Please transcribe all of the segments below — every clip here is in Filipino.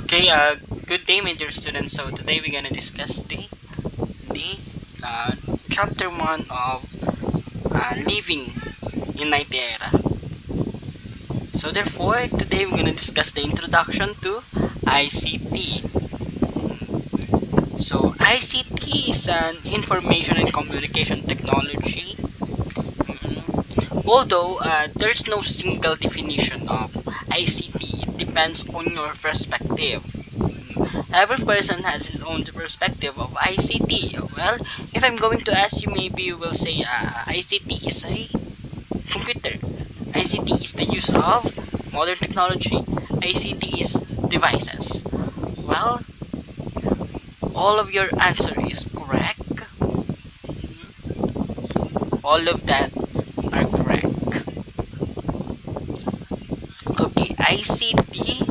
Okay, good day, my dear students. So today we're gonna discuss the chapter one of living in IT era. So therefore, today we're gonna discuss the introduction to ICT. So ICT is an information and communication technology. Although there's no single definition of ICT, it depends on your perspective. Every person has his own perspective of ICT. Well, if I'm going to ask you, maybe you will say ICT is a computer. ICT is the use of modern technology. ICT is devices. Well, all of your answer is correct. All of that are correct. Okay, ICT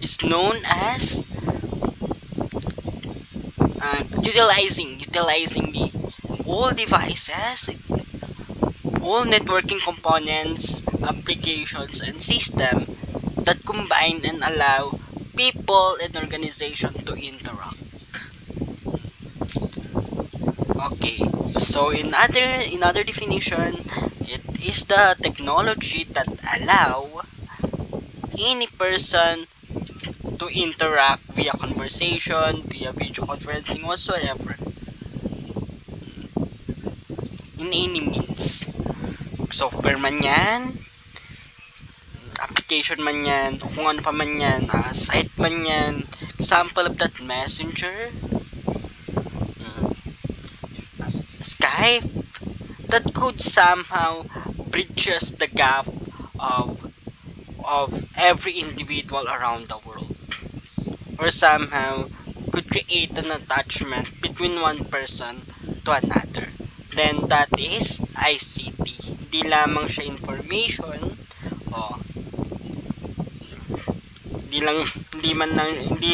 is known as utilizing the all devices, all networking components, applications, and system that combine and allow people and organization to interact. Okay, so in other definition, it is the technology that allow any person to interact via conversation, via video conferencing, whatsoever, in any means. Software man yan, application man yan, o kung ano pa man yan, site man yan. Example of that, Messenger, Skype, that could somehow bridges the gap of every individual around the world, or somehow could create an attachment between one person to another. Then that is ICT. Hindi lamang siya information, o hindi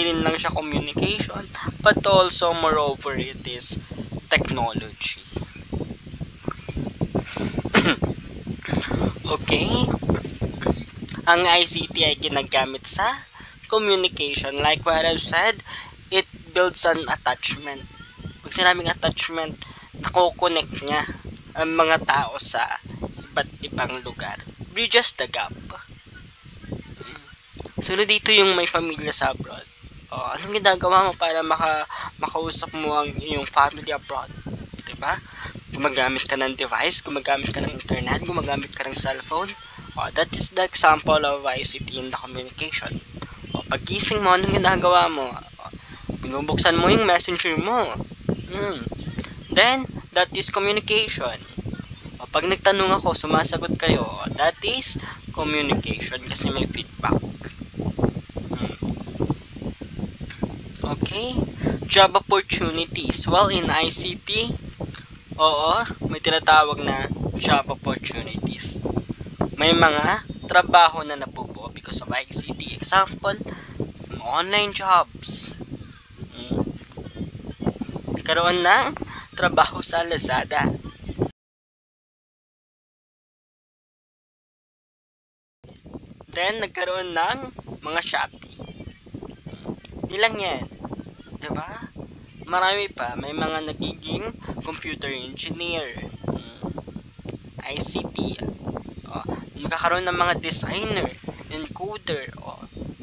rin lang siya communication, but also moreover it is technology. Okay, ang ICT ay ginagamit sa communication. Like what I've said, it builds an attachment. Pag sinabing attachment, nako-connect niya ang mga tao sa iba't ibang lugar. Bridges the gap. Sunod dito yung may pamilya sa abroad. Anong ginagawa mo para makausap mo ang iyong family abroad? Diba? Gumagamit ka ng device, gumagamit ka ng internet, gumagamit ka ng cellphone. That is the example of ICT in the communication. Pagising mo, anong ginagawa mo? Binubuksan mo yung messenger mo. Then, that is communication. Pag nagtanong ako, sumasagot kayo. That is communication kasi may feedback. Okay, job opportunities. Well, in ICT, may tinatawag na job opportunities. May mga trabaho na nabubuo because of ICT. Example, online jobs. Nagkaroon ng trabaho sa Lazada. Then, nagkaroon ng mga Shopee. Ilang yan? Diba? Marami pa. May mga nagiging computer engineer, ICT, magkakaroon ng mga designer, encoder,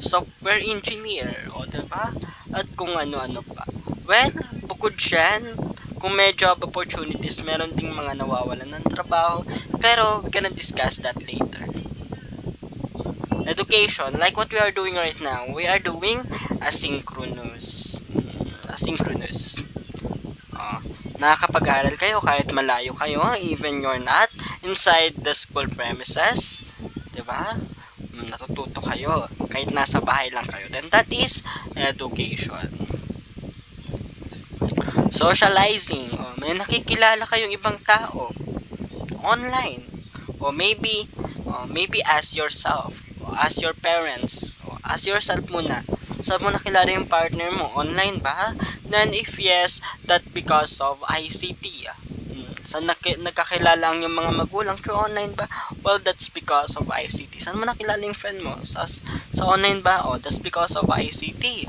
software engineer, diba? At kung ano-ano pa. Well, bukod dyan, kung may job opportunities, meron ding mga nawawalan ng trabaho, pero we gonna discuss that later. Education, like what we are doing right now, we are doing asynchronous. Nakakapag-aral kayo kahit malayo kayo, even you're not inside the school premises, diba? Natututo kayo kahit nasa bahay lang kayo. Then that is education. Socializing, may nakikilala kayong ibang tao online, or maybe ask yourself, ask your parents, ask yourself muna, saan mo nakilala yung partner mo? Online ba? Then if yes, that because of ICT. Saan nagkakilala ang yung mga magulang? Through online ba? Well, that's because of ICT. Saan mo nakilala yung friend mo? Sa online ba? Oh, that's because of ICT.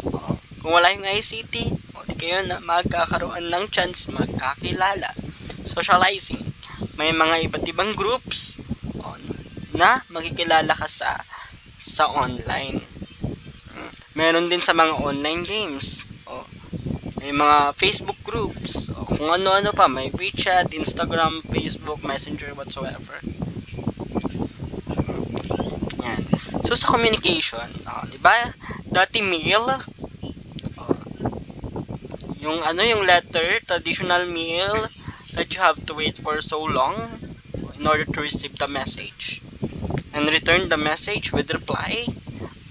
Oh, kung wala yung ICT, oh, di kayo na magkakaroon ng chance magkakilala. Socializing. May mga iba't ibang groups na makikilala ka sa online. Meron din sa mga online games. May mga Facebook groups. Kung ano-ano pa. May WeChat, Instagram, Facebook, Messenger, whatsoever. Yan. So, sa communication, diba? Dati mail, yung letter, traditional mail, that you have to wait for so long in order to receive the message and return the message with reply.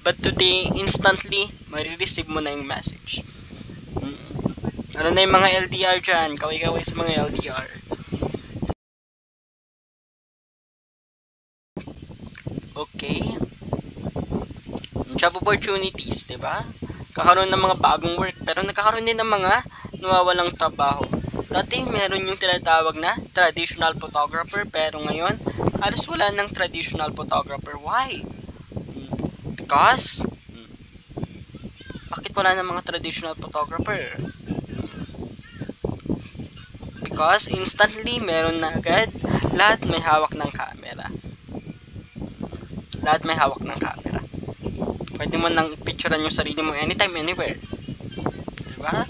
But today, instantly, marireceive mo na yung message. Ano na yung mga LDR dyan? Kaway-kaway sa mga LDR. Okay. Job opportunities, diba? Kakaroon ng mga bagong work, pero nagkakaroon din ng mga nawawalang trabaho. Dati meron yung tinatawag na traditional photographer, pero ngayon, halos wala ng traditional photographer. Why? Because, bakit wala ng mga traditional photographer? Because instantly meron na agad, lahat may hawak ng camera. Lahat may hawak ng camera. Pwede mo nang picturean yung sarili mo anytime, anywhere. Diba?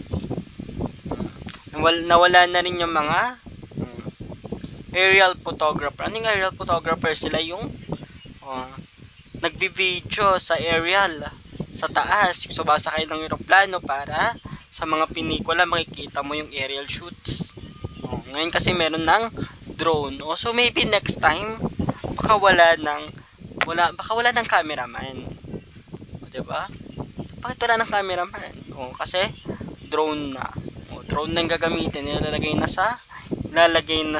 Nawala na rin yung mga aerial photographer. Ano yung aerial photographer? Sila yung nagbi-video sa aerial, sa taas, sumasakay ng eroplano para sa mga pinikula makikita mo yung aerial shoots. Ngayon kasi meron ng drone. So maybe next time baka wala ng cameraman. Diba? Bakit wala ng cameraman? Kasi drone na. Drone na yung gagamitin. Ilalagay na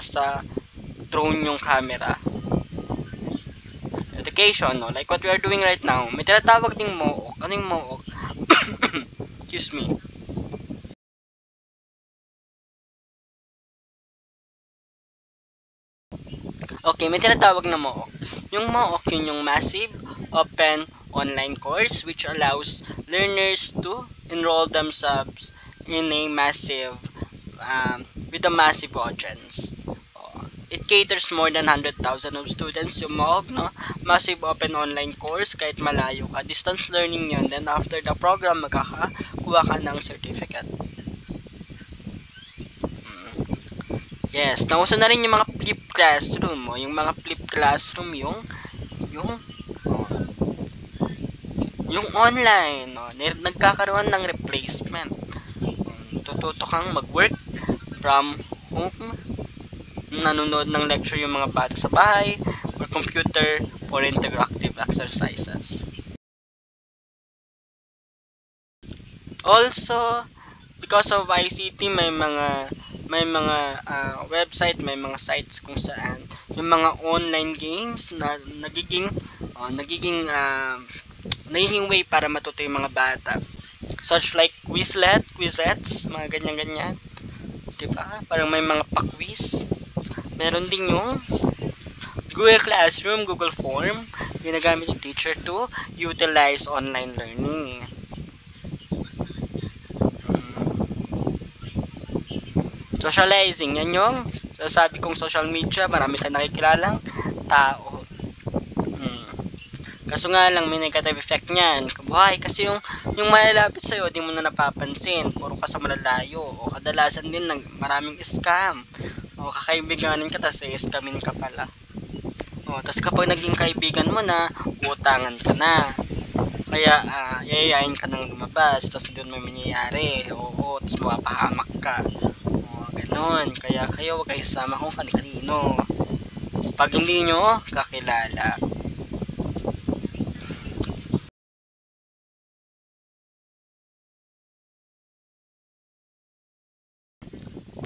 sa drone yung camera. Education, like what we are doing right now. May tinatawag ding MOOC. Ano yung MOOC? Excuse me. Okay, may tinatawag na MOOC. Yung MOOC, yung Massive Open Online Course, which allows learners to enroll themselves in a massive, with a massive audience. It caters more than 100,000 of students. Yung MOOC, Massive Open Online Course, kahit malayo ka. Distance learning yun. Then after the program, magkakakuha ka ng certificate. Yes, nauso na rin yung mga flip classroom, yung mga flip classroom, yung online, nagkakaroon ng replacement. Tututo kang mag-work from home, nanonood ng lecture yung mga bata sa bahay, or computer for interactive exercises. Also, because of ICT, may mga website, may mga sites kung saan yung mga online games na nagiging way para matuto yung mga bata. Such like Quizlet, Quizets, mga ganyan-ganyan. Diba? Parang may mga pa-quiz. Meron din yung Google Classroom, Google Form, ginagamit yung teacher to utilize online learning. Socializing, yan yung sasabi kong social media, marami ka nakikilalang tao. Kaso nga lang, may negative effect niyan. Why? Kasi yung malalapit sa'yo, di mo na napapansin. Puro ka sa malalayo. O kadalasan din, maraming scam. O kakaibiganin ka, tas i-scamin ka pala. Tas kapag naging kaibigan mo na, utangan ka na. Kaya, yayayain ka nang lumabas, tas doon may mangyayari. Tas mapahamak ka. Ganon. Kaya kayo, huwag kayo sama kung kani-kanino. Pag hindi nyo kakilala.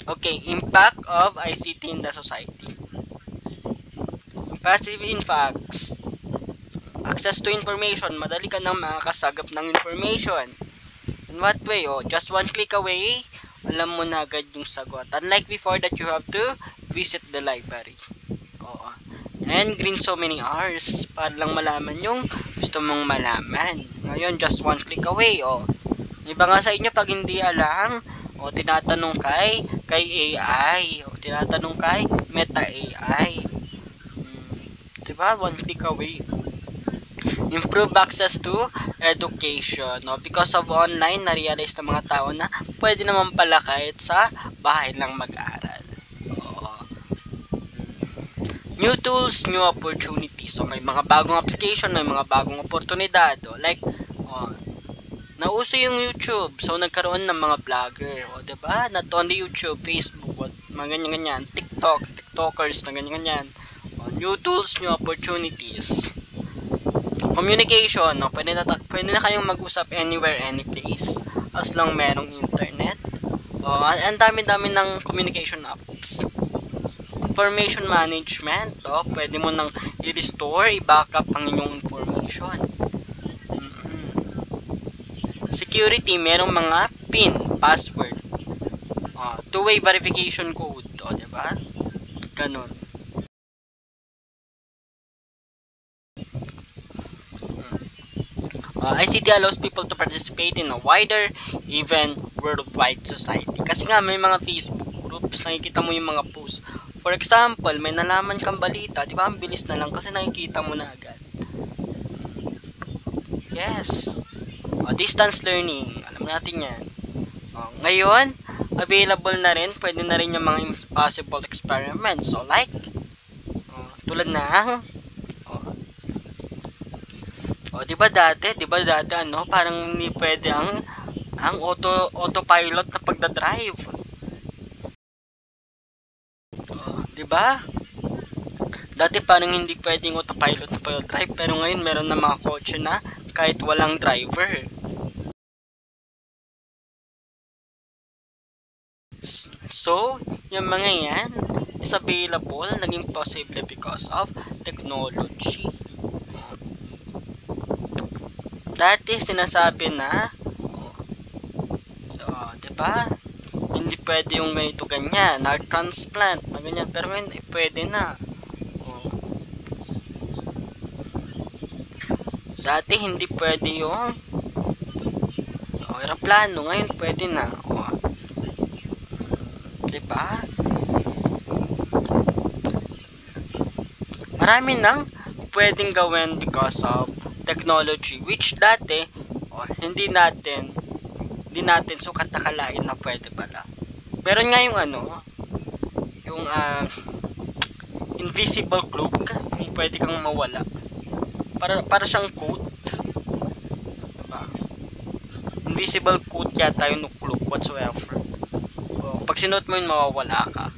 Okay, impact of ICT in the society. Passive impacts. Access to information. Madali ka nang makakasagap ng information. In what way? Just one click away alam mo na agad yung sagot. Unlike before that you have to visit the library. Oo. And green so many hours para lang malaman yung gusto mong malaman. Ngayon, just one click away. O, iba nga sa inyo pag hindi alam, o tinatanong kay AI, o tinatanong kay Meta AI. Diba? One click away. Improve access to education. No? Because of online, na-realize ng mga tao na pwede naman pala kahit sa bahay lang mag-aral. New tools, new opportunities. So, may mga bagong application, may mga bagong oportunidad. Like, nauso yung YouTube. So, nagkaroon ng mga vlogger. Diba? Not only YouTube, Facebook, mga ganyan-ganyan. TikTokers na ganyan-ganyan. New tools, new opportunities. Communication. Pwede na kayong mag-usap anywhere, any place. As long merong internet. Ang dami-dami ng communication apps. Information management, pwede mo nang i-restore, i-backup ang inyong information. Security, merong mga PIN, password. Two-way verification code, diba? Ganun. ICT allows people to participate in a wider, even worldwide society. Kasi nga, may mga Facebook groups, nakikita mo yung mga posts. For example, may nalaman kang balita, di ba? Ang bilis na lang kasi nakikita mo na agad. Yes. Distance learning, alam natin yan. Ngayon, available na rin, pwede na rin yung mga impossible experiments. So, like, tulad ng, di ba dati, parang hindi pwede ang autopilot na pagdadrive. Diba? Dati parang hindi pwedeng autopilot na pag-drive, pero ngayon meron na mga kotse na kahit walang driver. So, yung mga yan is available, naging possible because of technology. Dati sinasabi na, diba? Hindi pwede yung ganito ganyan, heart transplant, ganyan, pero hindi pwede na. Dati hindi pwede yung aeroplano, ngayon pwede na. Diba? Marami nang pwedeng gawin because of technology, which dati hindi natin sukat nakalain na pwede pala. Meron nga yung yung invisible cloak, yung pwede kang mawala. Para siyang coat. Diba? Invisible coat yata yung cloak whatsoever. Pag sinuot mo yun, mawawala ka.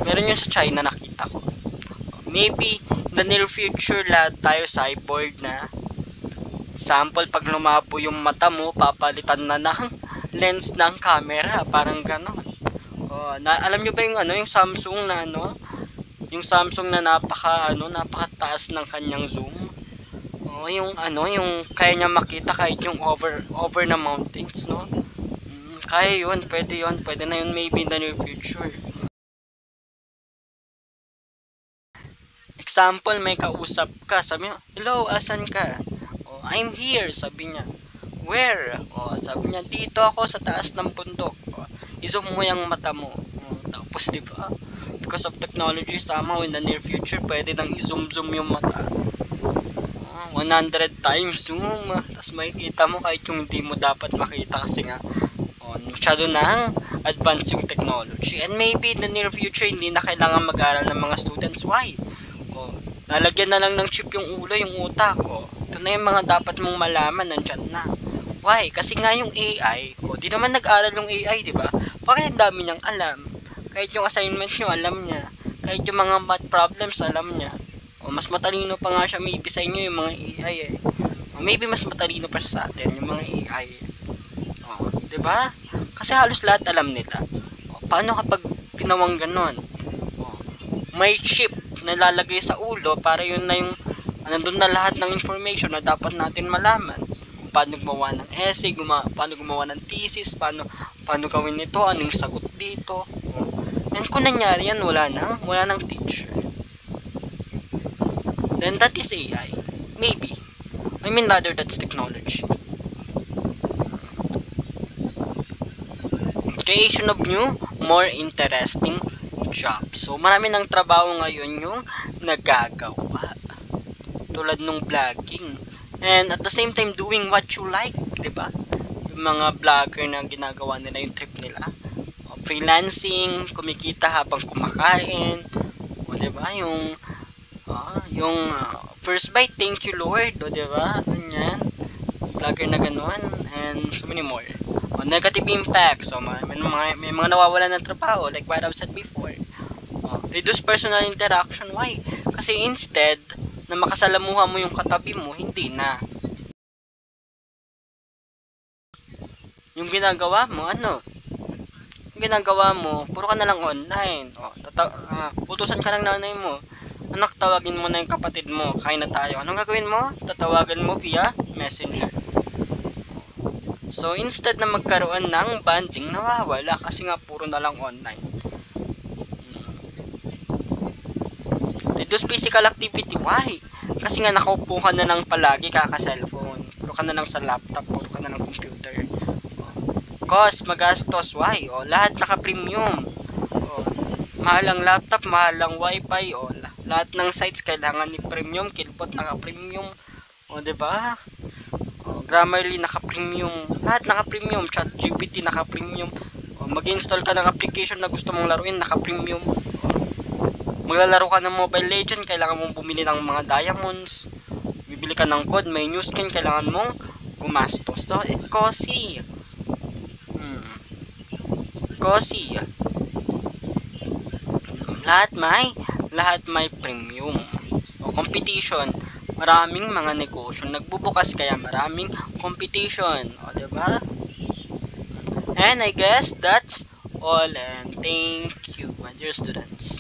Meron yun sa China, nakita ko. Maybe in the near future, lahat tayo cyborg na. Sample, pag lumabo yung mata mo, papalitan na ng lens ng camera, parang gano'n. Alam nyo ba yung yung Samsung na yung Samsung na napakataas ng kanyang zoom. Yung kaya niya makita kahit yung over na mountains, no? Kaya yun, pwede na yun maybe in the near future. Example, may kausap ka, sabi mo, hello, asan ka? I'm here, sabi niya. Where? Sabi niya, dito ako sa taas ng bundok. I-zoom mo yung mata mo. Tapos, di ba? Because of technology, somehow in the near future, pwede nang i-zoom yung mata. 100 times zoom. Tapos makikita mo kahit yung hindi mo dapat makita kasi nga masyado nang advance yung technology. And maybe in the near future, hindi na kailangan mag-aral ng mga students. Why? Lalagyan na lang ng chip yung ulo, yung utak. Ito na yung mga dapat mong malaman, nandyan na. Why? Kasi nga yung AI, di naman nag-aral yung AI, di ba? Bakit ang dami niyang alam? Kahit yung assignment nyo, alam niya. Kahit yung mga math problems, alam niya. Mas matalino pa nga siya maybe sa inyo yung mga AI eh. Maybe mas matalino pa siya sa atin, yung mga AI. Di ba? Kasi halos lahat alam nila. Paano kapag ginawang ganon? May chip na lalagay sa ulo para yun na yung nandun na lahat ng information na dapat natin malaman. Kung paano gumawa ng essay, paano gumawa ng thesis, paano gawin ito, anong sagot dito. And kung nangyari yan, wala nang teacher. Then that is AI. Maybe. I mean rather that's technology. Creation of new, more interesting jobs. So marami ng trabaho ngayon yung nagagawa. Tulad nung vlogging. And at the same time doing what you like, 'di ba? Yung mga vlogger na ginagawa nila yung trip nila. Freelancing, kumikita habang kumakain. O 'di ba? Yung first bite, thank you Lord, o 'di ba? Ganyan. Vlogger na ganoon and so many more. Negative impact. So may mga nawawalan ng trabaho like what I've said before. Reduce personal interaction. Why? Kasi instead na makasalamuha mo yung katabi mo, hindi na. Yung ginagawa mo, puro ka na lang online. Utusan ka ng nanay mo. Anak, tawagin mo na yung kapatid mo. Kain na tayo. Anong gagawin mo? Tatawagan mo via messenger. So, instead na magkaroon ng bonding, nawawala kasi nga puro na lang online. Reduce physical activity. Why? Kasi nga nakaupo ka na lang palagi kaka-cellphone. Puro ka na lang sa laptop, puro ka na lang computer. Cost, magastos. Why? Lahat naka-premium. Mahal ang laptop, mahal ang wifi. Lahat ng sites kailangan ni premium. Kilbot naka-premium. 'Di ba? Grammarly naka-premium. Lahat naka-premium. ChatGPT naka-premium. Mag-install ka ng application na gusto mong laruin, naka-premium. Maglalaro ka ng Mobile Legend, kailangan mong bumili ng mga diamonds. Bibili ka ng code, may new skin, kailangan mong gumastos. So, costly. Costly. Lahat may premium. Competition. Maraming mga negosyo nagbubukas kaya maraming competition. 'Di ba? And I guess that's all and thank you, my dear students.